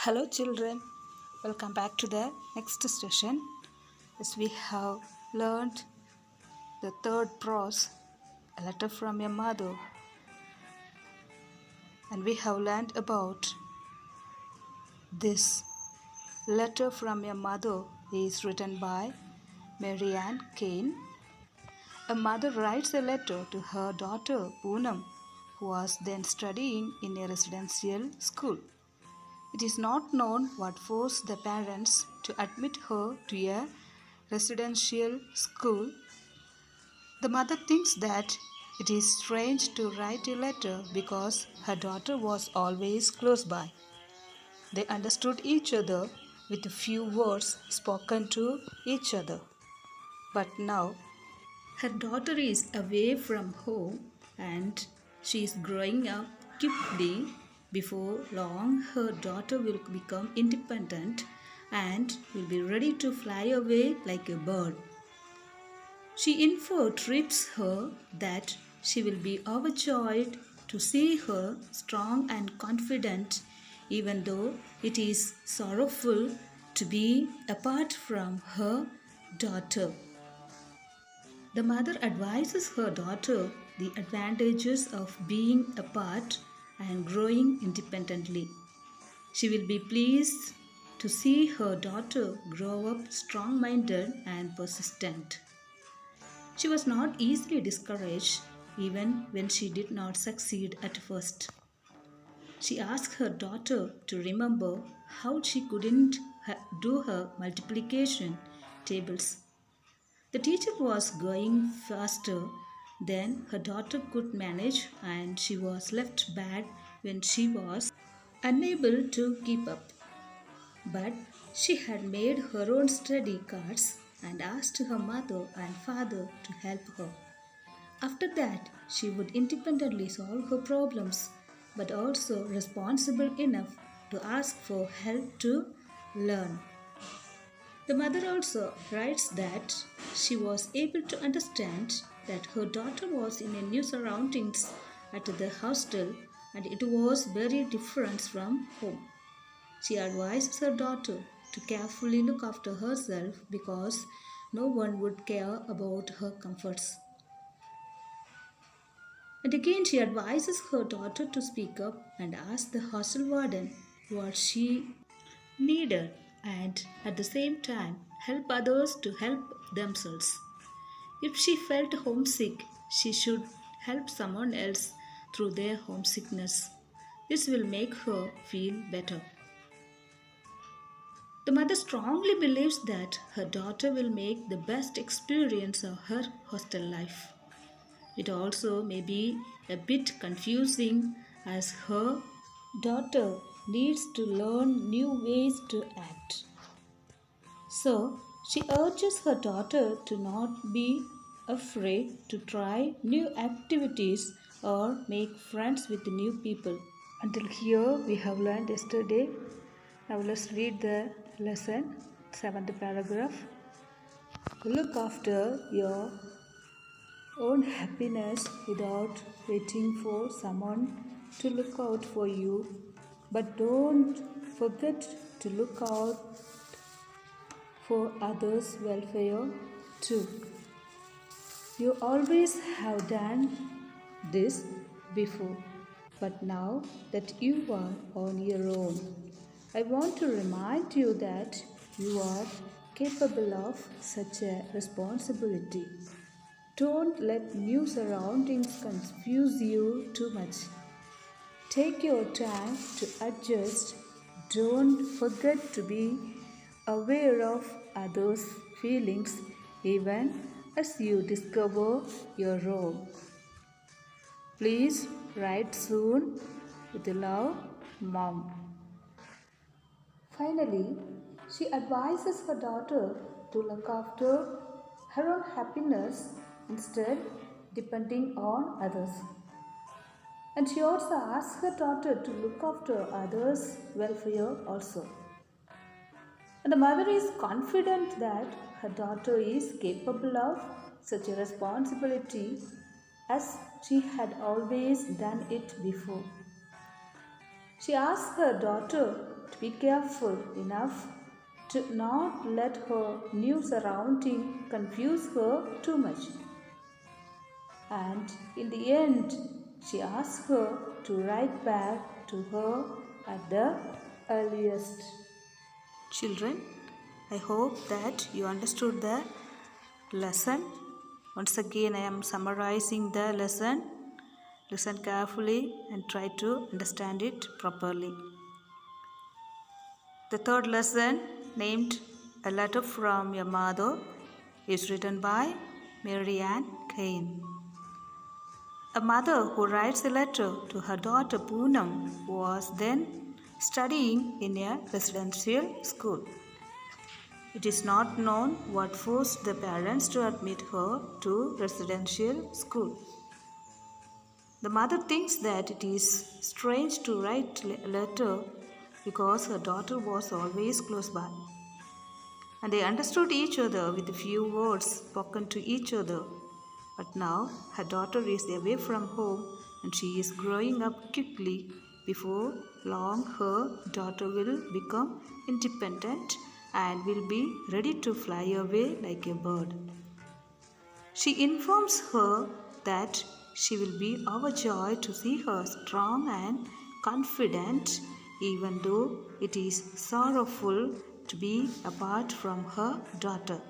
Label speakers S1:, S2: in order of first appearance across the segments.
S1: Hello children, welcome back to the next session. As we have learned the third prose, a letter from your mother, and we have learned about this letter from your mother is written by Marianne Kane. A mother writes a letter to her daughter Poonam, who was then studying in a residential school. It is not known what forced the parents to admit her to a residential school. The mother thinks that it is strange to write a letter because her daughter was always close by. They understood each other with a few words spoken to each other. But now her daughter is away from home and she is growing up quickly. Before long, her daughter will become independent and will be ready to fly away like a bird. She informs her that she will be overjoyed to see her strong and confident, even though it is sorrowful to be apart from her daughter. The mother advises her daughter the advantages of being apart and growing independently. She will be pleased to see her daughter grow up strong minded and persistent. She was not easily discouraged even when she did not succeed at first. She asked her daughter to remember how she couldn't do her multiplication tables. The teacher was going faster than her daughter could manage, and she was left back when she was unable to keep up. But she had made her own study cards and asked her mother and father to help her. After that, she would independently solve her problems, but also responsible enough to ask for help to learn. The mother also writes that she was able to understand that her daughter was in a new surroundings at the hostel and it was very different from home. She advises her daughter to carefully look after herself because no one would care about her comforts. And again, she advises her daughter to speak up and ask the hostel warden what she needed and at the same time help others to help themselves. If she felt homesick, she should help someone else through their homesickness. This will make her feel better. The mother strongly believes that her daughter will make the best experience of her hostel life. It also may be a bit confusing as her daughter needs to learn new ways to act. So, she urges her daughter to not be afraid to try new activities or make friends with new people. Until here, we have learned yesterday. Now, let's read the lesson, 7th paragraph. Look after your own happiness without waiting for someone to look out for you, but don't forget to look out for others' welfare too. You always have done this before, but now that you are on your own, I want to remind you that you are capable of such a responsibility. Don't let new surroundings confuse you too much. Take your time to adjust. Don't forget to be aware of others' feelings even as you discover your own. Please write soon. With love, Mom. Finally, she advises her daughter to look after her own happiness instead depending on others. And she also asks her daughter to look after others' welfare also. And the mother is confident that her daughter is capable of such a responsibility as she had always done it before. She asked her daughter to be careful enough to not let her new surrounding confuse her too much. And in the end, she asked her to write back to her at the earliest. Children, I hope that you understood the lesson. Once again, I am summarizing the lesson. Listen carefully and try to understand it properly. The third lesson, named A Letter from Your Mother, is written by Mary Ann Kane. A mother who writes a letter to her daughter Poonam was then studying in a residential school. It is not known what forced the parents to admit her to residential school. The mother thinks that it is strange to write a letter because her daughter was always close by. And they understood each other with a few words spoken to each other. But now her daughter is away from home and she is growing up quickly. Before long, her daughter will become independent and will be ready to fly away like a bird. She informs her that she will be overjoyed to see her strong and confident, even though it is sorrowful to be apart from her daughter.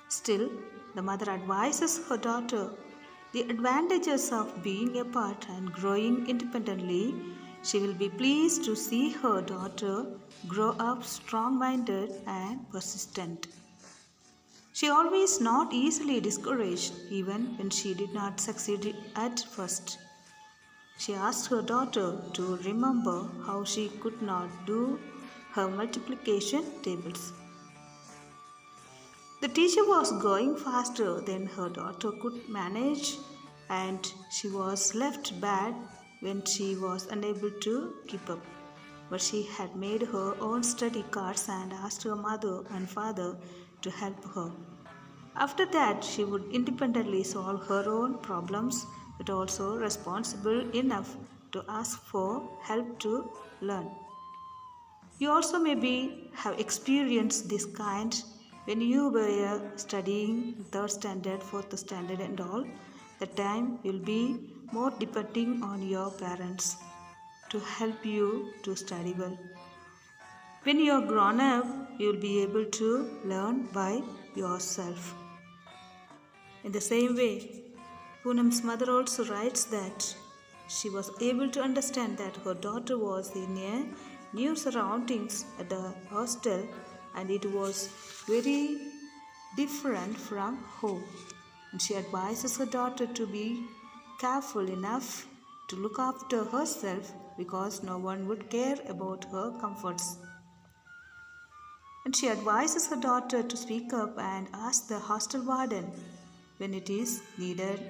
S1: Still, the mother advises her daughter the advantages of being apart and growing independently. She will be pleased to see her daughter grow up strong-minded and persistent. She always not easily discouraged even when she did not succeed at first. She asked her daughter to remember how she could not do her multiplication tables. The teacher was going faster than her daughter could manage, and she was left bad when she was unable to keep up. But she had made her own study cards and asked her mother and father to help her. After that, she would independently solve her own problems, but also responsible enough to ask for help to learn. You also maybe have experienced this kind when you were studying 3rd standard, 4th standard and all. The time will be more depending on your parents to help you to study well. When you are grown up, you will be able to learn by yourself. In the same way, Poonam's mother also writes that she was able to understand that her daughter was in a new surroundings at the hostel and it was very different from home. And she advises her daughter to be careful enough to look after herself because no one would care about her comforts. And she advises her daughter to speak up and ask the hostel warden when it is needed.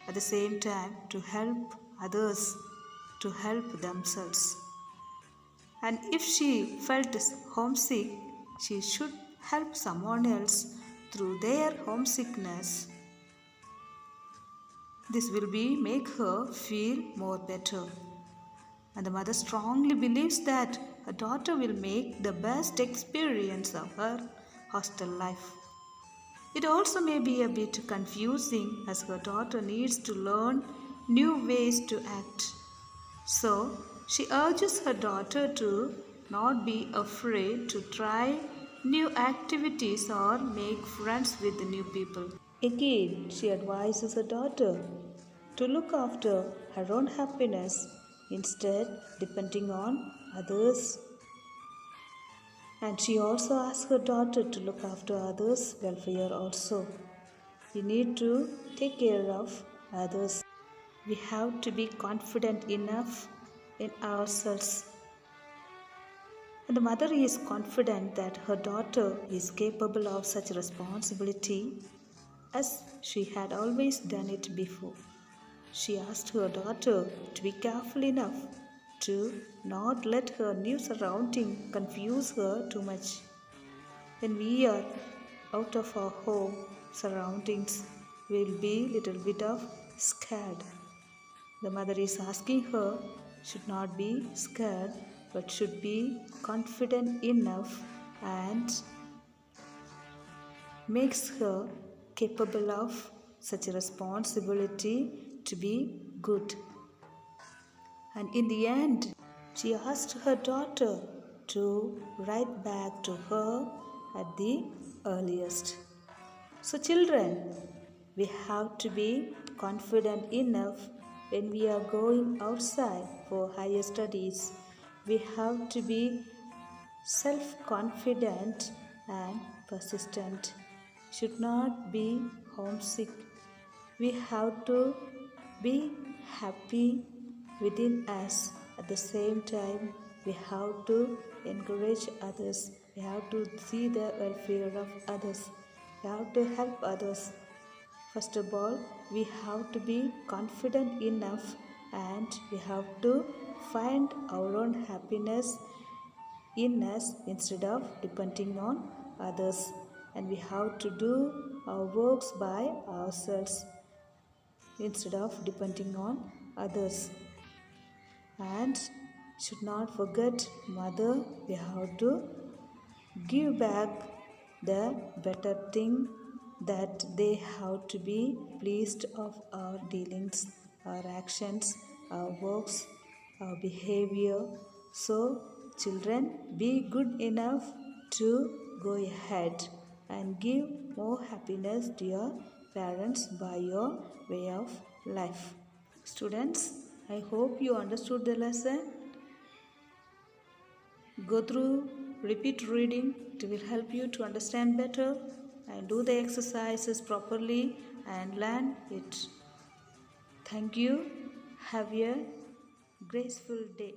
S1: At the same time, to help others to help themselves. And if she felt homesick, she should help someone else through their homesickness. This will make her feel more better. And the mother strongly believes that her daughter will make the best experience of her hostel life. It also may be a bit confusing as her daughter needs to learn new ways to act. So, she urges her daughter to not be afraid to try new activities or make friends with new people. Again, she advises her daughter to look after her own happiness instead depending on others. And she also asks her daughter to look after others' welfare also. We need to take care of others. We have to be confident enough in ourselves. And the mother is confident that her daughter is capable of such responsibility as she had always done it before. She asked her daughter to be careful enough to not let her new surrounding confuse her too much. When we are out of our home surroundings, we will be little bit of scared. The mother is asking her should not be scared but should be confident enough and makes her capable of such a responsibility to be good. And in the end, she asked her daughter to write back to her at the earliest. So, children, we have to be confident enough when we are going outside for higher studies. We have to be self-confident and persistent. Should not be homesick. We have to be happy within us. At the same time, we have to encourage others. We have to see the welfare of others. We have to help others. First of all, we have to be confident enough and we have to find our own happiness in us instead of depending on others. And we have to do our works by ourselves instead of depending on others. And should not forget mother, we have to give back the better thing that they have to be pleased of our dealings, our actions, our works, our behavior. So children, be good enough to go ahead and give more happiness to your parents by your way of life. Students, I hope you understood the lesson. Go through, repeat reading. It will help you to understand better and do the exercises properly and learn it. Thank you. Have a graceful day.